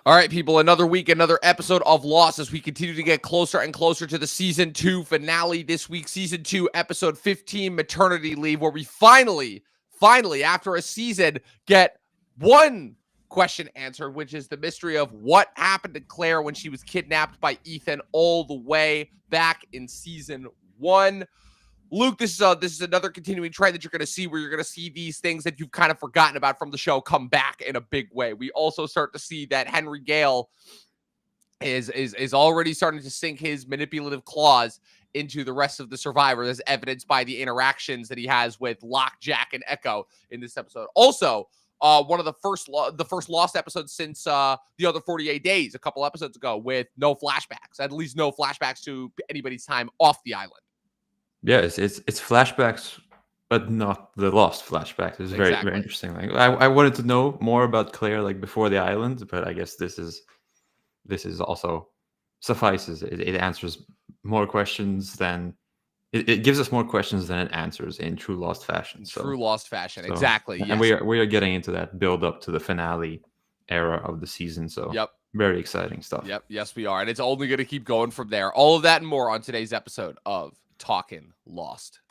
All right, people, another week, another episode of Lost as we continue to get closer and closer to the Season 2 finale this week. Season 2, Episode 15, Maternity Leave, where we finally, after a season, get one question answered, which is the mystery of what happened to Claire when she was kidnapped by Ethan all the way back in Season 1. Luke, this is another continuing trend that you're going to see, where you're going to see these things that you've kind of forgotten about from the show come back in a big way. We also start to see that Henry Gale is already starting to sink his manipulative claws into the rest of the survivors, as evidenced by the interactions that he has with Locke, Jack, and Echo in this episode. Also, one of the first Lost episodes since the other 48 days, a couple episodes ago, with no flashbacks, at least no flashbacks to anybody's time off the island. Yeah, it's flashbacks, but not the Lost flashbacks. It's very very interesting. Like I wanted to know more about Claire like before the island, but I guess this is also suffices. It answers more questions than it gives us more questions than it answers in true Lost fashion. True Lost fashion, exactly. And yes. we are getting into that build up to the finale era of the season. So yep. Very exciting stuff. Yep, yes we are, and it's only going to keep going from there. All of that and more on today's episode of Talkin' Lost.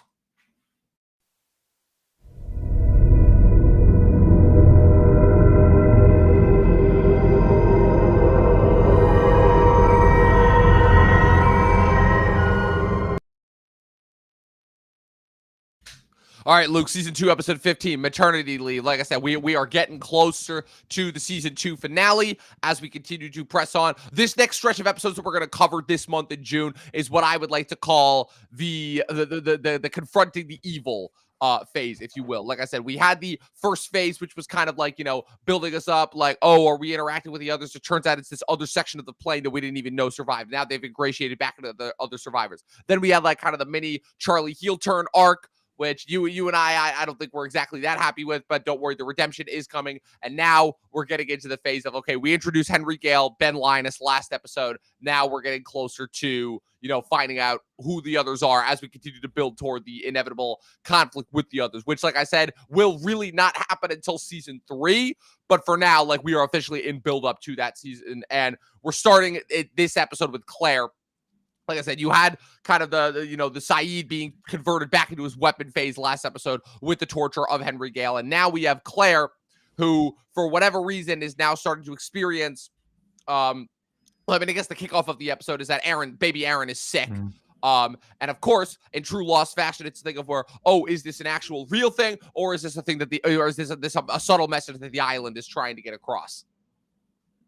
All right, Luke, Season 2, Episode 15, Maternity Leave. Like I said, we are getting closer to the Season 2 finale as we continue to press on. This next stretch of episodes that we're going to cover this month in June is what I would like to call the confronting the evil phase, if you will. Like I said, we had the first phase, which was kind of like, building us up, like, oh, are we interacting with the others? It turns out it's this other section of the plane that we didn't even know survived. Now they've ingratiated back into the other survivors. Then we had like kind of the mini Charlie heel turn arc, which you and I don't think we're exactly that happy with, but don't worry, the redemption is coming. And now we're getting into the phase of, okay, we introduced Henry Gale, Ben Linus last episode. Now we're getting closer to, finding out who the others are as we continue to build toward the inevitable conflict with the others, which, like I said, will really not happen until Season 3. But for now, like, we are officially in build up to that season. And we're starting this episode with Claire. Like I said, you had kind of the Saeed being converted back into his weapon phase last episode with the torture of Henry Gale. And now we have Claire, who, for whatever reason, is now starting to experience, I guess the kickoff of the episode is that baby Aaron is sick. And of course, in true Lost fashion, it's a thing of where, oh, is this an actual real thing? Or is this a thing or is this a subtle message that the island is trying to get across?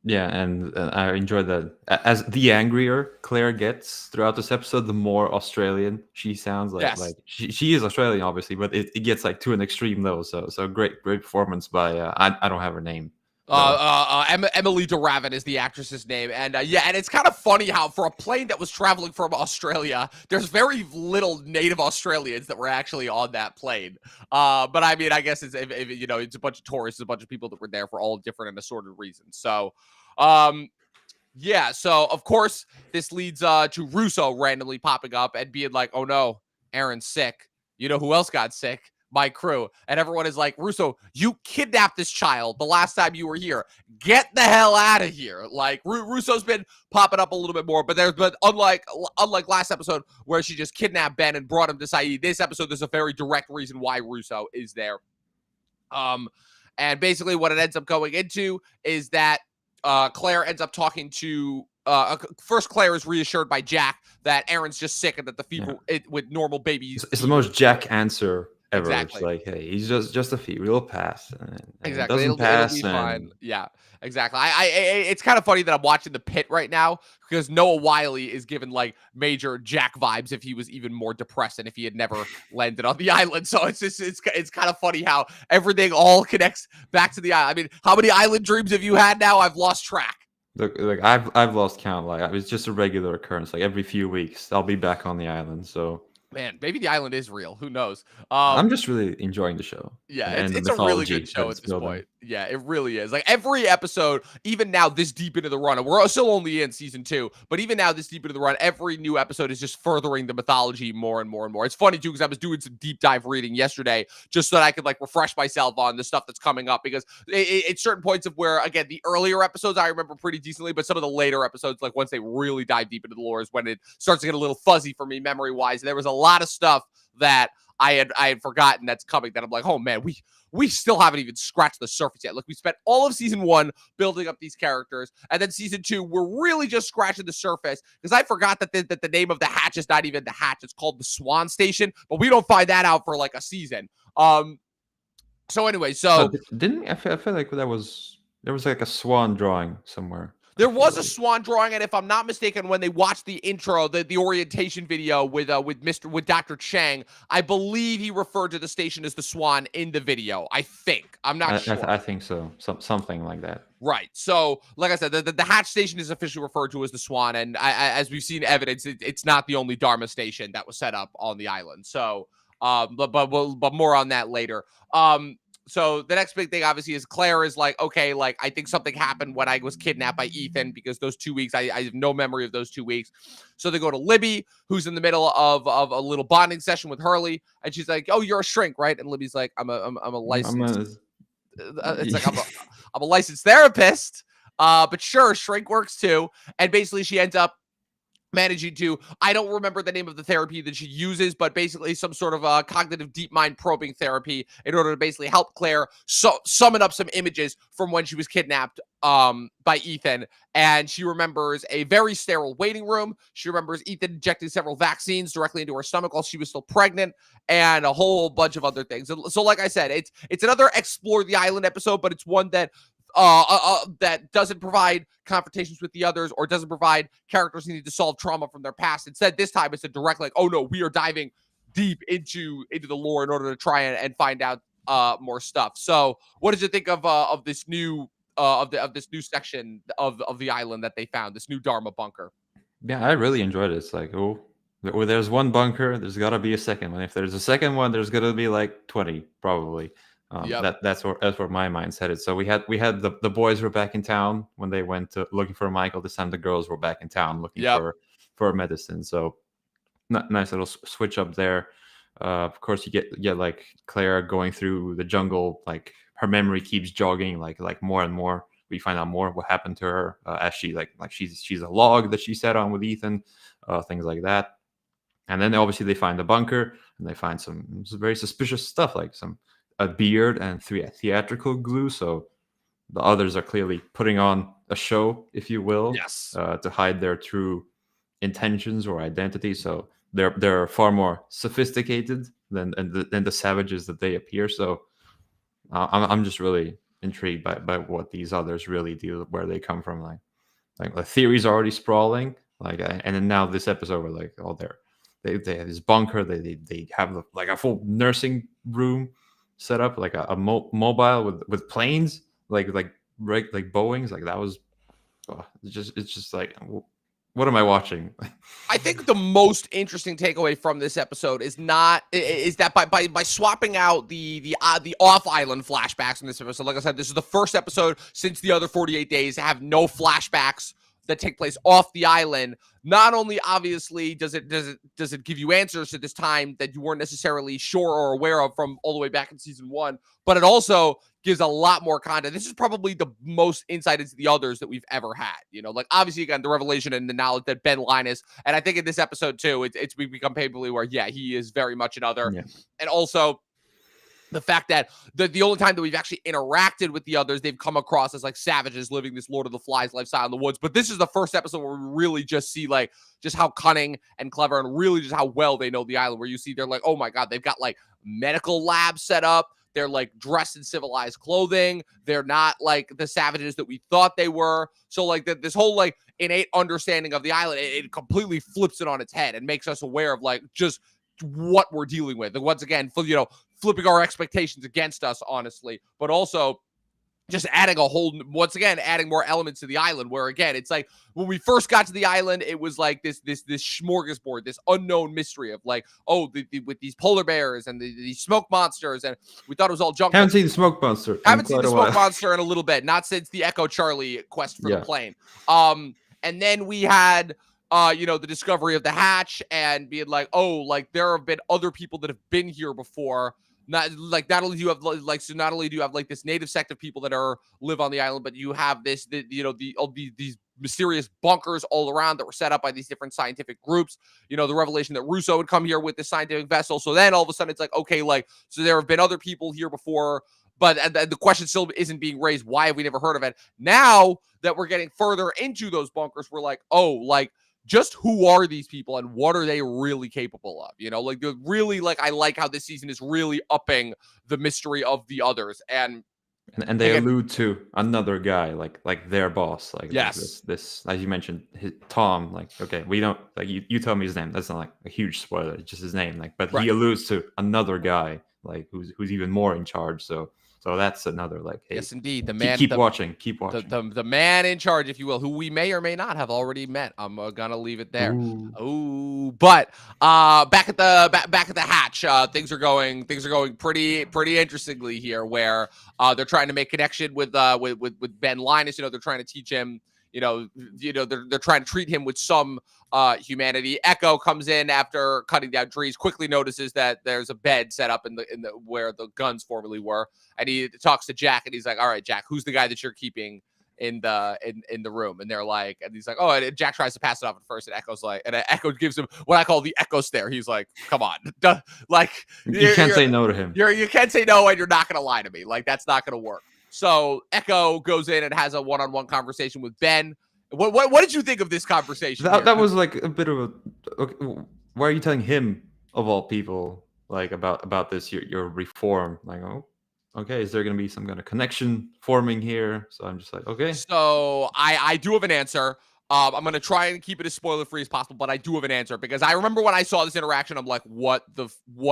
Yeah, and I enjoyed that. As the angrier Claire gets throughout this episode, the more Australian she sounds. Like she is Australian, obviously, but it gets like to an extreme though. So great performance by I don't have her name. Emily DeRavin is the actress's name, and and it's kind of funny how for a plane that was traveling from Australia, there's very little native Australians that were actually on that plane. But I mean, I guess it's it's a bunch of tourists, a bunch of people that were there for all different and assorted reasons. So, so of course this leads to Russo randomly popping up and being like, "Oh no, Aaron's sick. You know who else got sick? My crew." And everyone is like, "Russo, you kidnapped this child the last time you were here. Get the hell out of here." Like, Russo's been popping up a little bit more, but unlike last episode where she just kidnapped Ben and brought him to Saeed, this episode there's a very direct reason why Russo is there. And basically what it ends up going into is that Claire ends up talking to first Claire is reassured by Jack that Aaron's just sick and that the fever with normal babies. It's the most Jack answer ever. Exactly. It's like, hey, he's just a fever. It'll pass. And exactly. It'll pass. It'll be fine. Yeah, exactly. It's kind of funny that I'm watching The Pit right now because Noah Wyle is given like major Jack vibes if he was even more depressed and if he had never landed on the island. So it's kind of funny how everything all connects back to the island. I mean, how many island dreams have you had now? I've lost track. Look, I've lost count. Like, it's just a regular occurrence. Like every few weeks, I'll be back on the island. So, man, maybe the island is real. Who knows? I'm just really enjoying the show. Yeah, it's a really good show at this point. Yeah, it really is. Like every episode, even now this deep into the run, and we're still only in season 2, but even now this deep into the run, every new episode is just furthering the mythology more and more and more. It's funny too, because I was doing some deep dive reading yesterday just so that I could like refresh myself on the stuff that's coming up, because it's certain points of where, again, the earlier episodes I remember pretty decently, but some of the later episodes, like once they really dive deep into the lore, is when it starts to get a little fuzzy for me memory wise. There was a lot of stuff that I had forgotten that's coming that I'm like, oh man, we still haven't even scratched the surface yet. Like we spent all of season 1 building up these characters, and then season 2 we're really just scratching the surface, because I forgot that the name of the hatch is not even the hatch; it's called the Swan Station. But we don't find that out for like a season. So anyway, didn't I feel like there was like a swan drawing somewhere. There was a swan drawing, and if I'm not mistaken, when they watched the intro, the orientation video with Dr. Chang, I believe he referred to the station as the Swan in the video. I think. I'm not sure. I think so. Something like that. Right. So, like I said, the hatch station is officially referred to as the Swan, and as we've seen evidence, it's not the only Dharma station that was set up on the island. So, but more on that later. So the next big thing, obviously, is Claire is like, okay, like, I think something happened when I was kidnapped by Ethan, because those 2 weeks, I have no memory of those 2 weeks. So they go to Libby, who's in the middle of a little bonding session with Hurley, and she's like, oh, you're a shrink, right? And Libby's like, I'm a licensed, it's like, I'm a licensed therapist, but sure, shrink works too. And basically she ends up managing to, I don't remember the name of the therapy that she uses, but basically some sort of cognitive deep mind probing therapy in order to basically help Claire summon up some images from when she was kidnapped by Ethan. And she remembers a very sterile waiting room. She remembers Ethan injecting several vaccines directly into her stomach while she was still pregnant, and a whole bunch of other things. So like I said, it's another Explore the Island episode, but it's one that that doesn't provide confrontations with the others, or doesn't provide characters needing to solve trauma from their past. Instead, this time it's a direct, like, oh no, we are diving deep into the lore in order to try and find out more stuff. So what did you think of this new of this new section of the island that they found, this new Dharma bunker? Yeah, I really enjoyed it. It's like, oh, there's one bunker, there's got to be a second one. If there's a second one, there's gonna be like 20 probably. That's where my mind's headed. So we had the boys were back in town when they went to looking for Michael. This time the girls were back in town looking for medicine. So nice little switch up there. Of course, you get like Claire going through the jungle. Like her memory keeps jogging, like more and more. We find out more what happened to her as she like she's a log that she sat on with Ethan, things like that. And then obviously they find the bunker, and they find some very suspicious stuff, like a beard and theatrical glue. So the others are clearly putting on a show, if you will, to hide their true intentions or identity. So they're far more sophisticated than the savages that they appear. So I'm just really intrigued by what these others really do, where they come from. Like the theories are already sprawling. And then now this episode, we're like, oh, they have this bunker. They have like a full nursing room set up, like a mobile with planes, like Boeings. Like that was it's just like, what am I watching? I think the most interesting takeaway from this episode is that by swapping out the off island flashbacks in this episode, like I said, this is the first episode since the other 48 days to have no flashbacks that take place off the island. Not only obviously does it give you answers to this time that you weren't necessarily sure or aware of from all the way back in season 1, but it also gives a lot more content. This is probably the most insight into the others that we've ever had. You know, like obviously again, the revelation and the knowledge that Ben Linus, and I think in this episode too, we become painfully aware, he is very much another. Yeah. And also the fact that the only time that we've actually interacted with the others, they've come across as like savages living this Lord of the Flies lifestyle in the woods. But this is the first episode where we really just see like just how cunning and clever and really just how well they know the island, where you see they're like, oh my God, they've got like medical labs set up. They're like dressed in civilized clothing. They're not like the savages that we thought they were. So like this whole like innate understanding of the island, it completely flips it on its head and makes us aware of like just what we're dealing with. And once again, flipping our expectations against us, honestly, but also just adding once again, adding more elements to the island, where again, it's like when we first got to the island, it was like this smorgasbord, this unknown mystery of like, oh, with these polar bears and these smoke monsters, and we thought it was all junk. Haven't seen the smoke monster. Haven't seen the smoke monster in a little bit, not since the Echo Charlie quest for the plane. And then we had the discovery of the hatch and being like, oh, like there have been other people that have been here before. Not only do you have like this native sect of people that live on the island, but you have these mysterious bunkers all around that were set up by these different scientific groups. The revelation that Russo would come here with this scientific vessel. So then all of a sudden it's like, okay, like, so there have been other people here before, but the question still isn't being raised. Why have we never heard of it? Now that we're getting further into those bunkers, we're like, oh, like, just who are these people and what are they really capable of? Like they're really like, I like how this season is really upping the mystery of the others. And they again, allude to another guy, like their boss. Like yes, this as you mentioned, Tom, like, okay, we don't, like, you tell me his name. That's not like a huge spoiler, it's just his name. Like, but he alludes to another guy, like who's even more in charge. So that's another, like, hey, yes, indeed. The man, keep watching. The man in charge, if you will, who we may or may not have already met. I'm gonna leave it there. Ooh, but back at the hatch, things are going pretty interestingly here, where they're trying to make connection with Ben Linus. They're trying to teach him. They're trying to treat him with some humanity. Echo comes in after cutting down trees, quickly notices that there's a bed set up in the where the guns formerly were, and he talks to Jack, and he's like, "All right, Jack, who's the guy that you're keeping in the room?" And they're like, and he's like, "Oh," and Jack tries to pass it off at first, and Echo's like, and Echo gives him what I call the Echo stare. He's like, "Come on, like you can't say no to him. You can't say no, and you're not gonna lie to me. Like that's not gonna work." So Echo goes in and has a one-on-one conversation with Ben. What did you think of this conversation? That was like a bit of a. Okay, why are you telling him of all people like about this your reform? Like, oh, okay, is there going to be some kind of connection forming here? So I'm just like, okay. So I do have an answer. I'm going to try and keep it as spoiler-free as possible, but I do have an answer because I remember when I saw this interaction, I'm like, what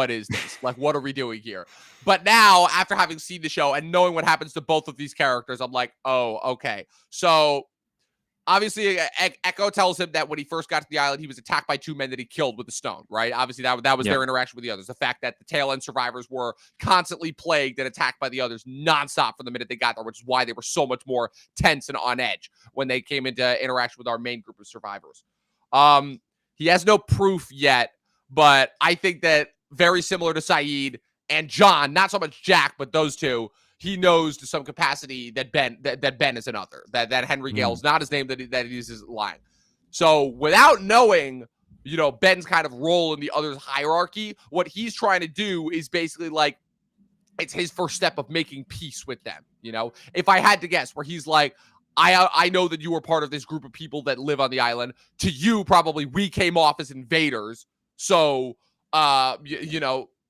is this? Like, what are we doing here? But now, after having seen the show and knowing what happens to both of these characters, I'm like, oh, okay. So obviously, Echo tells him that when he first got to the island, he was attacked by two men that he killed with a stone, right? Obviously, that was their interaction with the others. The fact that the tail end survivors were constantly plagued and attacked by the others nonstop from the minute they got there, which is why they were so much more tense and on edge when they came into interaction with our main group of survivors. He has no proof yet, but I think that very similar to Saeed and John, not so much Jack, but those two, he knows to some capacity that Ben is another, that Henry Gale's not his name, that he is lying. So without knowing, Ben's kind of role in the other's hierarchy, what he's trying to do is basically like, it's his first step of making peace with them. If I had to guess, where he's like, I know that you were part of this group of people that live on the island. To you, probably we came off as invaders. So,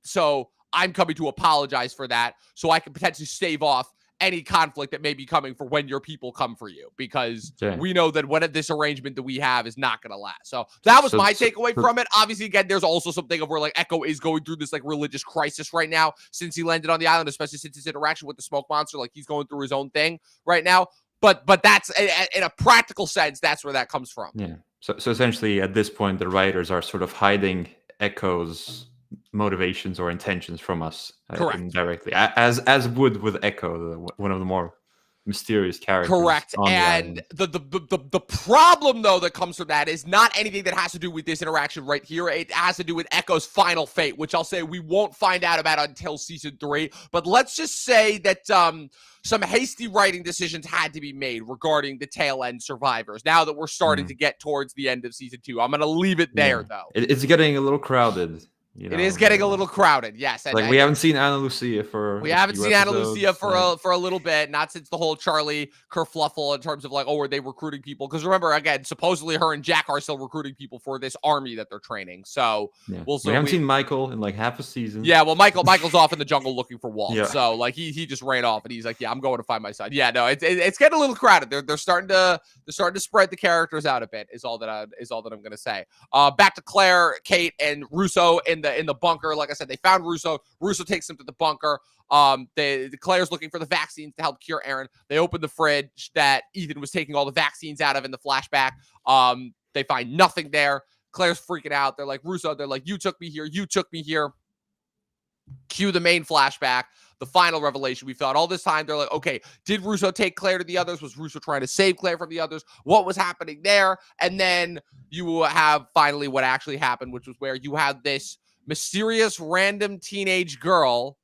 so I'm coming to apologize for that, so I can potentially stave off any conflict that may be coming for when your people come for you, because we know that this arrangement that we have is not going to last. So that was my takeaway from it. Obviously, again, there's also something of where like Echo is going through this like religious crisis right now since he landed on the island, especially since his interaction with the smoke monster. Like he's going through his own thing right now. But that's in a practical sense, that's where that comes from. Yeah. So essentially, at this point, the writers are sort of hiding Echo's motivations or intentions from us indirectly, as would with Echo, one of the more mysterious characters. Correct. And the problem though that comes from that is not anything that has to do with this interaction right here. It has to do with Echo's final fate, which I'll say we won't find out about until season 3. But let's just say that some hasty writing decisions had to be made regarding the tail end survivors. Now that we're starting to get towards the end of season 2, I'm going to leave it there though. It's getting a little crowded. It is getting a little crowded, yes. Like we haven't seen Ana Lucia for a little bit, not since the whole Charlie kerfluffle in terms of like, oh, are they recruiting people? Because remember, again, supposedly her and Jack are still recruiting people for this army that they're training. So we haven't seen Michael in like half a season. Yeah, well, Michael's off in the jungle looking for Walt. Yeah. So like he just ran off and he's like, yeah, I'm going to find my son. Yeah, no, it's getting a little crowded. They're starting to spread the characters out a bit. Is all that I'm gonna say. Back to Claire, Kate, and Russo in the bunker. Like I said, they found Russo. Russo takes them to the bunker. Claire's looking for the vaccines to help cure Aaron. They open the fridge that Ethan was taking all the vaccines out of in the flashback. They find nothing there. Claire's freaking out. They're like, Russo, they're like, you took me here. You took me here. Cue the main flashback, the final revelation. We thought all this time, they're like, okay, did Russo take Claire to the others? Was Russo trying to save Claire from the others? What was happening there? And then you have finally what actually happened, which was where you had this mysterious random teenage girl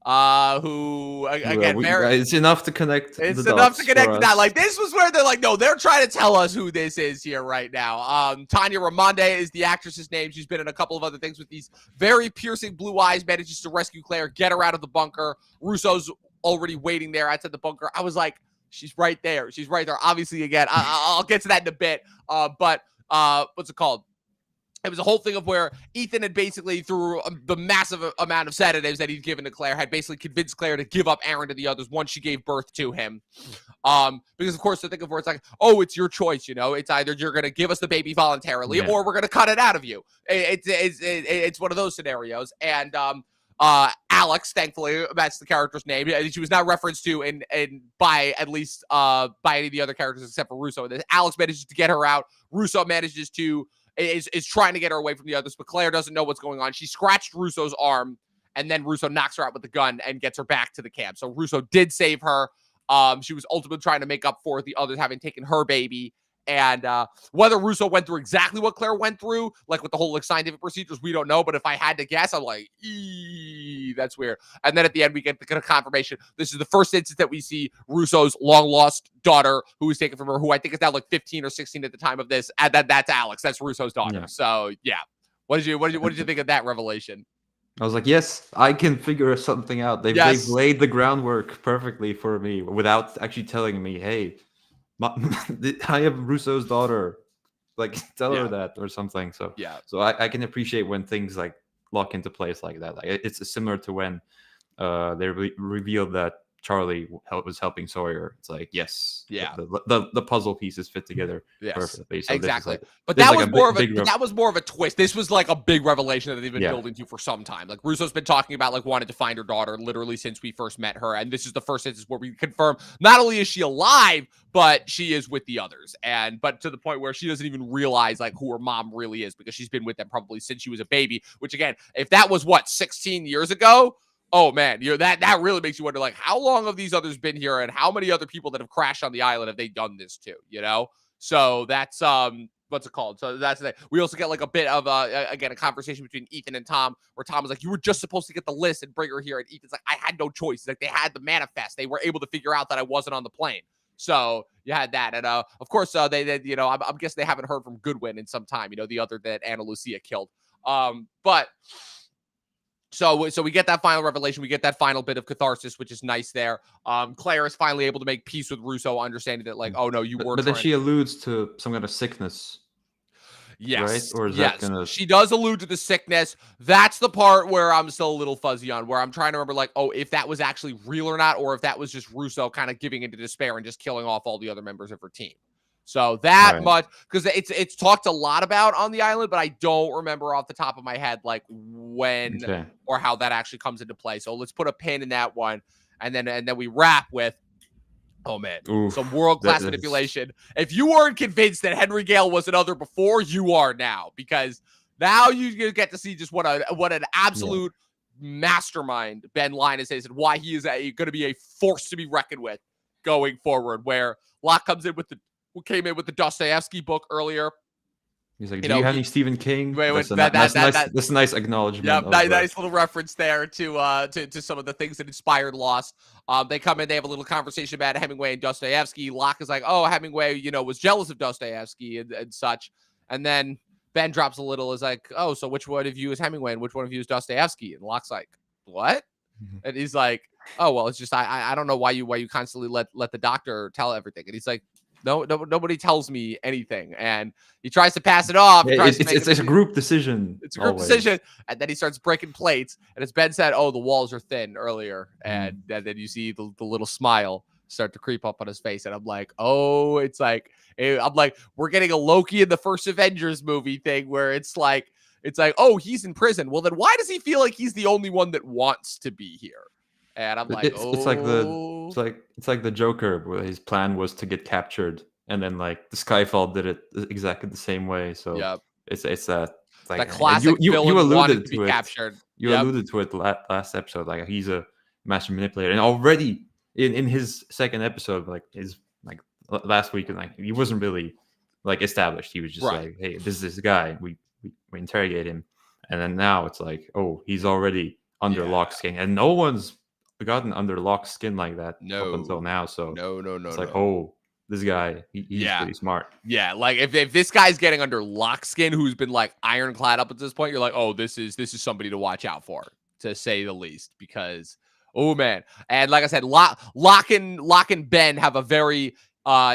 who again, it's enough to connect. It's enough to connect to that. Like, this was where they're like, no, they're trying to tell us who this is here right now. Tanya Ramonde is the actress's name. She's been in a couple of other things with these very piercing blue eyes. Manages to rescue Claire, get her out of the bunker. Russo's already waiting there outside the bunker. I was like, she's right there. She's right there. Obviously, again, I'll get to that in a bit. But what's it called? It was a whole thing of where Ethan had basically, through the massive amount of sedatives that he'd given to Claire, had basically convinced Claire to give up Aaron to the others once she gave birth to him. Because, of course, the thing of where it's like, oh, it's your choice, you know? It's either you're going to give us the baby voluntarily or we're going to cut it out of you. It's one of those scenarios. And Alex, thankfully, that's the character's name. She was not referenced to by at least by any of the other characters except for Russo. Alex manages to get her out. Russo manages to is trying to get her away from the others, but Claire doesn't know what's going on. She scratched Russo's arm, and then Russo knocks her out with the gun and gets her back to the camp. So Russo did save her. She was ultimately trying to make up for the others having taken her baby. And whether Russo went through exactly what Claire went through, like with the whole scientific procedures, we don't know. But if I had to guess, I'm like, that's weird. And then at the end, we get the confirmation. This is the first instance that we see Russo's long-lost daughter, who was taken from her, who I think is now like 15 or 16 at the time of this. And that's Alex. That's Russo's daughter. Yeah. So, yeah. What did you think of that revelation? I was like, yes, I can figure something out. They've laid the groundwork perfectly for me without actually telling me, hey, I have Russo's daughter. Like, tell her that or something. So so I can appreciate when things like lock into place like that. Like, it's similar to when they revealed that Charlie was helping Sawyer. It's like, the puzzle pieces fit together perfectly. So exactly. But that was more of a twist. This was like a big revelation that they've been building to for some time. Like, Russo's been talking about like wanting to find her daughter literally since we first met her, and this is the first instance where we confirm not only is she alive, but she is with the others, but to the point where she doesn't even realize like who her mom really is, because she's been with them probably since she was a baby. Which, again, if that was 16 years ago. Oh man, that really makes you wonder, like, how long have these others been here, and how many other people that have crashed on the island have they done this to? You know, so that's what's it called? So that's the thing. We also get like a bit of again a conversation between Ethan and Tom, where Tom is like, "You were just supposed to get the list and bring her here," and Ethan's like, "I had no choice." Like, they had the manifest. They were able to figure out that I wasn't on the plane. So you had that, and of course they you know, I'm guessing they haven't heard from Goodwin in some time. You know, the other that Ana Lucia killed. But. So we get that final revelation. We get that final bit of catharsis, which is nice there. Claire is finally able to make peace with Russo, understanding that, like, oh, no, you were. But then she alludes to some kind of sickness. Yes. Right? Or is that gonna... She does allude to the sickness. That's the part where I'm still a little fuzzy on, where I'm trying to remember, like, oh, if that was actually real or not, or if that was just Russo kind of giving into despair and just killing off all the other members of her team. So that much, because it's talked a lot about on the island, but I don't remember off the top of my head like when or how that actually comes into play. So let's put a pin in that one, and then we wrap with, oh man, some world-class manipulation. If you weren't convinced that Henry Gale was another before, you are now, because now you get to see just what an absolute mastermind Ben Linus is, and why he is going to be a force to be reckoned with going forward. Where Locke comes in with who came in with the Dostoevsky book earlier. He's like, do you have any Stephen King? That's a nice acknowledgement. Yeah, nice little reference there to some of the things that inspired Lost. They come in, they have a little conversation about Hemingway and Dostoevsky. Locke is like, oh, Hemingway, you know, was jealous of Dostoevsky and such. And then Ben drops a little, is like, oh, so which one of you is Hemingway and which one of you is Dostoevsky? And Locke's like, what? And he's like, oh, well, it's just I don't know why you constantly let the doctor tell everything. And he's like, no, nobody tells me anything, and he tries to pass it off. It's a group decision. It's a group decision, and then he starts breaking plates. And as Ben said, "Oh, the walls are thin" earlier, and then you see the little smile start to creep up on his face, and I'm like, I'm like, we're getting a Loki in the first Avengers movie thing, where it's like, it's like, oh, he's in prison. Well, then why does he feel like he's the only one that wants to be here? And I'm like, it's like the Joker, where his plan was to get captured, and then like the Skyfall did it exactly the same way. So yep. it's that The like classic you villain wanting alluded to be to it. captured. You Yep. alluded to it last episode. Like he's a master manipulator, and already in his second episode, like his like last week, like he wasn't really like established. He was just Right. like, hey, this is this guy. We interrogate him, and then now it's like, oh, he's already under lock skin, and no one's gotten under lock skin like that up until now. So no. it's like, oh, this guy, he's pretty smart. Yeah, like if this guy's getting under lock skin, who's been like ironclad up at this point, you're like, oh, this is somebody to watch out for, to say the least. Because oh man, and like I said, Locke and Ben have a very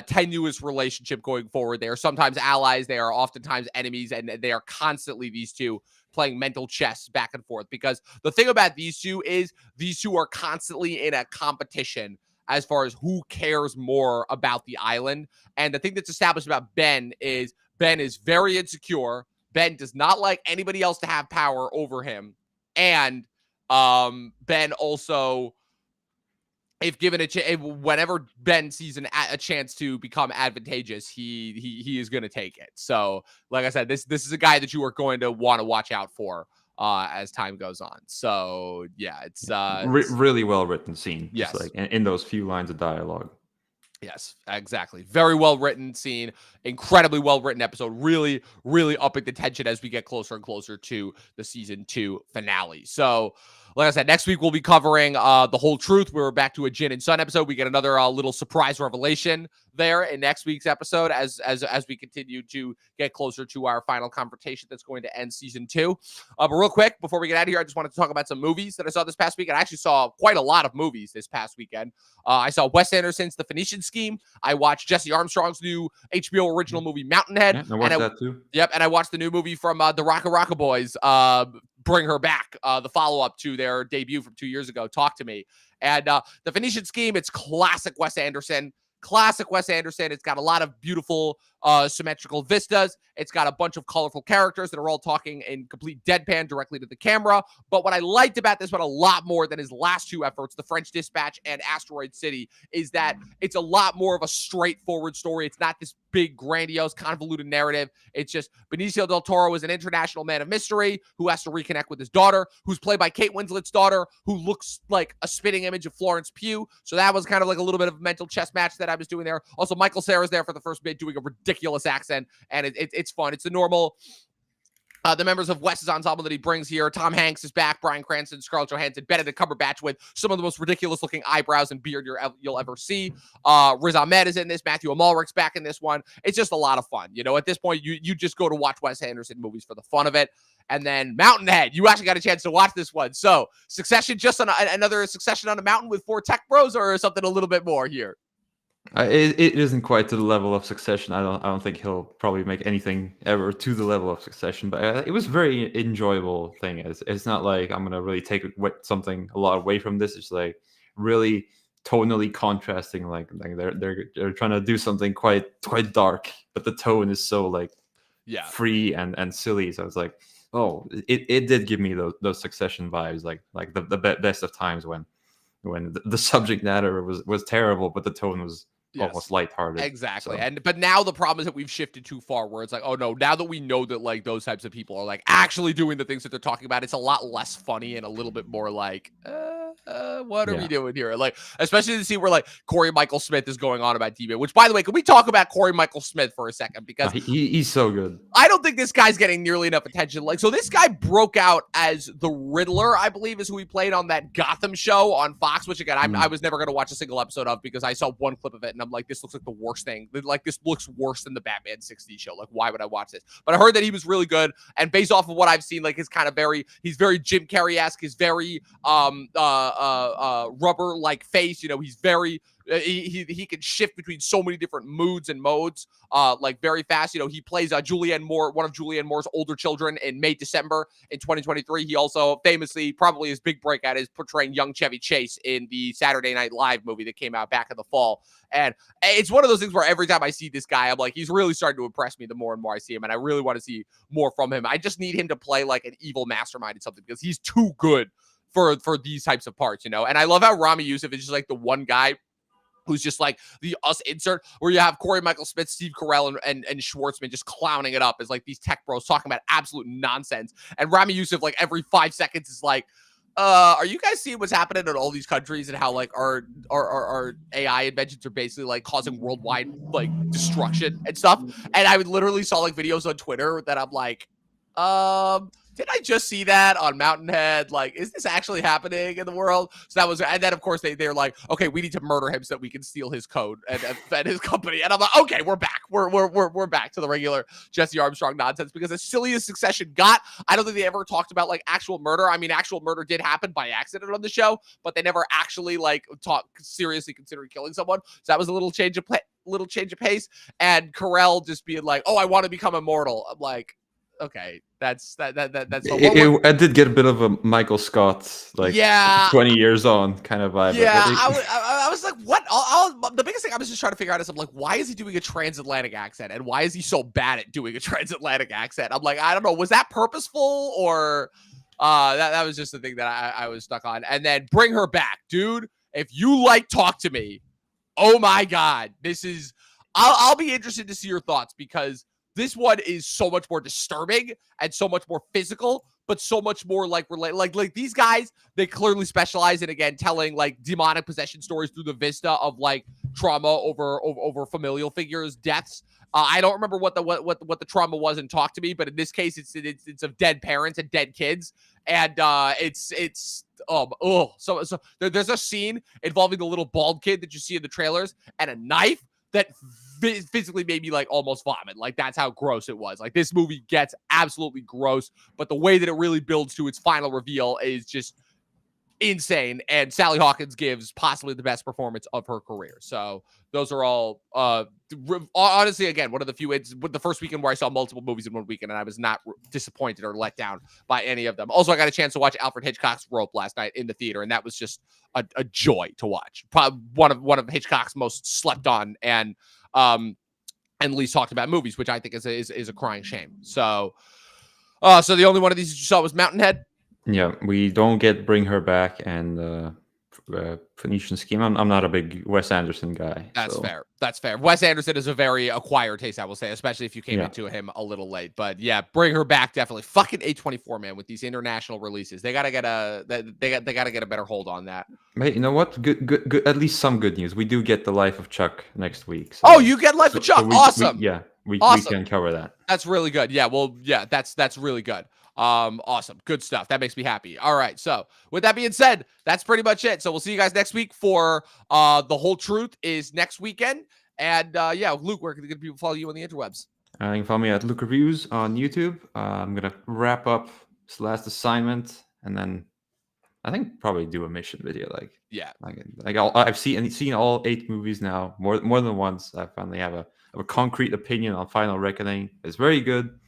tenuous relationship going forward. They are sometimes allies, they are oftentimes enemies, and they are constantly, these two, playing mental chess back and forth. Because the thing about these two is these two are constantly in a competition as far as who cares more about the island. And the thing that's established about Ben is very insecure. Ben does not like anybody else to have power over him. And Ben also, if given whenever Ben sees a chance to become advantageous, he is going to take it. So, like I said, this is a guy that you are going to want to watch out for as time goes on. So, yeah, it's really well written scene. Yes, just like in those few lines of dialogue. Yes, exactly. Very well written scene, incredibly well written episode. Really, really upping the tension as we get closer and closer to the season 2 finale. So, like I said, next week we'll be covering The Whole Truth. We're back to a Jin and Sun episode. We get another little surprise revelation there in next week's episode as we continue to get closer to our final confrontation that's going to end season 2. But real quick, before we get out of here, I just wanted to talk about some movies that I saw this past week. I actually saw quite a lot of movies this past weekend. I saw Wes Anderson's The Phoenician Scheme. I watched Jesse Armstrong's new HBO original movie Mountainhead. Yeah, I watched that too. Yep, and I watched the new movie from the Rocka Rocka Boys, Bring Her Back, the follow-up to their debut from 2 years ago, Talk to Me. And The Phoenician Scheme, it's classic Wes Anderson. It's got a lot of beautiful symmetrical vistas. It's got a bunch of colorful characters that are all talking in complete deadpan directly to the camera. But what I liked about this one a lot more than his last two efforts, The French Dispatch and Asteroid City, is that it's a lot more of a straightforward story. It's not this big, grandiose, convoluted narrative. It's just Benicio del Toro is an international man of mystery who has to reconnect with his daughter, who's played by Kate Winslet's daughter, who looks like a spitting image of Florence Pugh. So that was kind of like a little bit of a mental chess match that I was doing there. Also, Michael Cera's there for the first bit doing a ridiculous accent, and it's fun. It's the normal... the members of Wes's ensemble that he brings here. Tom Hanks is back, Bryan Cranston, Scarlett Johansson, Benedict Cumberbatch with some of the most ridiculous-looking eyebrows and beard you'll ever see. Riz Ahmed is in this. Matthew Amalric's back in this one. It's just a lot of fun. You know, at this point, you just go to watch Wes Anderson movies for the fun of it. And then Mountainhead, you actually got a chance to watch this one. So, Succession, just on another Succession on a mountain with 4 tech bros, or something a little bit more here? It isn't quite to the level of Succession. I don't think he'll probably make anything ever to the level of Succession. But it was a very enjoyable thing. It's not like I'm gonna really take something a lot away from this. It's like really tonally contrasting. Like they're trying to do something quite dark, but the tone is so like free and silly. So it's like, oh, it did give me those Succession vibes. Like the best of times when the subject matter was terrible, but the tone was almost lighthearted. Exactly. So. But now the problem is that we've shifted too far where it's like, oh no, now that we know that like those types of people are like actually doing the things that they're talking about, it's a lot less funny and a little bit more like, what are we doing here? Like, especially to see where like Corey Michael Smith is going on about D-Man, which by the way, can we talk about Corey Michael Smith for a second? Because he's so good. I don't think this guy's getting nearly enough attention. Like, so this guy broke out as the Riddler, I believe is who he played on that Gotham show on Fox, which again, I was never going to watch a single episode of because I saw one clip of it and I'm like, this looks like the worst thing. Like, this looks worse than the Batman 60 show. Like, why would I watch this? But I heard that he was really good. And based off of what I've seen, like, he's very Jim Carrey-esque. He's very rubber-like face. You know, he's very he can shift between so many different moods and modes, like very fast. You know, he plays Julianne Moore, one of Julianne Moore's older children in December in 2023. He also famously, probably his big breakout is portraying young Chevy Chase in the Saturday Night Live movie that came out back in the fall. And it's one of those things where every time I see this guy, I'm like, he's really starting to impress me the more and more I see him. And I really want to see more from him. I just need him to play like an evil mastermind or something, because he's too good for these types of parts, you know? And I love how Rami Youssef is just like the one guy who's just like the us insert, where you have Corey Michael Smith, Steve Carell, and Schwartzman just clowning it up as like these tech bros talking about absolute nonsense. And Rami Youssef, like every 5 seconds, is like, are you guys seeing what's happening in all these countries and how like our AI inventions are basically like causing worldwide like destruction and stuff? And I would literally saw like videos on Twitter that I'm like, did I just see that on Mountain Head? Like, is this actually happening in the world? So that was, and then of course they're like, okay, we need to murder him so that we can steal his code and his company. And I'm like, okay, we're back. We're back to the regular Jesse Armstrong nonsense, because as silly as Succession got, I don't think they ever talked about like actual murder. I mean, actual murder did happen by accident on the show, but they never actually like seriously considering killing someone. So that was a little change of pace. And Carell just being like, oh, I want to become immortal. I'm like, okay, that's I did get a bit of a Michael Scott, like 20 years on kind of vibe. Yeah, I was like, what? The biggest thing I was just trying to figure out is, I'm like, why is he doing a transatlantic accent, and why is he so bad at doing a transatlantic accent? I'm like, I don't know, was that purposeful, or that was just the thing that I was stuck on. And then bring her back, dude. If you like Talk to Me, oh my god, this is. I'll be interested to see your thoughts, because this one is so much more disturbing and so much more physical, but so much more like like these guys, they clearly specialize in, again, telling like demonic possession stories through the vista of like trauma over familial figures, deaths. I don't remember what the trauma was in Talk to Me, but in this case, it's of dead parents and dead kids, and so there's a scene involving the little bald kid that you see in the trailers, and a knife that physically made me like almost vomit. Like, that's how gross it was. Like, this movie gets absolutely gross, but the way that it really builds to its final reveal is just insane. And Sally Hawkins gives possibly the best performance of her career. So those are all honestly, again, one of the few, it's the first weekend where I saw multiple movies in one weekend, and I was not disappointed or let down by any of them. Also, I got a chance to watch Alfred Hitchcock's Rope last night in the theater, and that was just a joy to watch. Probably one of Hitchcock's most slept on and least talked about movies, which I think is a crying shame. So the only one of these you saw was Mountain Head. Yeah, we don't get Bring Her Back and Phoenician Scheme. I'm not a big Wes Anderson guy. That's fair. Wes Anderson is a very acquired taste, I will say, especially if you came into him a little late. But yeah, Bring Her Back, definitely. Fucking A24, man, with these international releases, they gotta get a better hold on that. Hey, you know what? Good. At least some good news. We do get The Life of Chuck next week. So, oh, you get Life of Chuck. Awesome. We can cover that. That's really good. Yeah, well, yeah, that's really good. Awesome. Good stuff. That makes me happy. All right. So with that being said, that's pretty much it. So we'll see you guys next week for The Whole Truth is next weekend. And Luke, where can people follow you on the interwebs? You can follow me at Luke Reviews on YouTube. I'm gonna wrap up this last assignment, and then I think probably do a mission video. I've seen all 8 movies now, more than once. I finally have a concrete opinion on Final Reckoning. It's very good.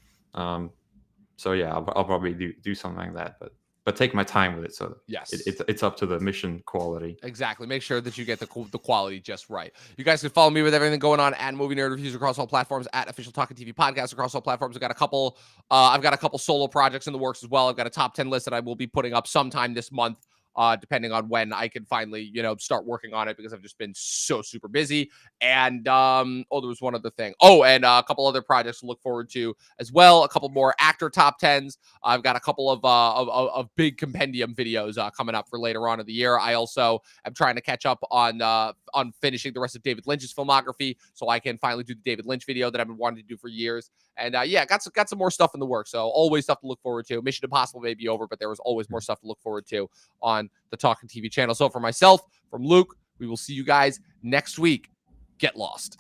So yeah, I'll probably do something like that, but take my time with it. So yes, it's up to the mission quality. Exactly. Make sure that you get the quality just right. You guys can follow me with everything going on at Movie Nerd Reviews across all platforms, at Official Talkin TV Podcast across all platforms. I've got a couple solo projects in the works as well. I've got a top 10 list that I will be putting up sometime this month. Depending on when I can finally, start working on it, because I've just been so super busy. And there was one other thing. Oh, and a couple other projects to look forward to as well. A couple more actor top 10s. I've got a couple of big compendium videos coming up for later on in the year. I also am trying to catch up on finishing the rest of David Lynch's filmography, so I can finally do the David Lynch video that I've been wanting to do for years. And got some more stuff in the works. So always stuff to look forward to. Mission Impossible may be over, but there was always more stuff to look forward to on the Talkin TV channel. So for myself, from Luke, we will see you guys next week. Get lost.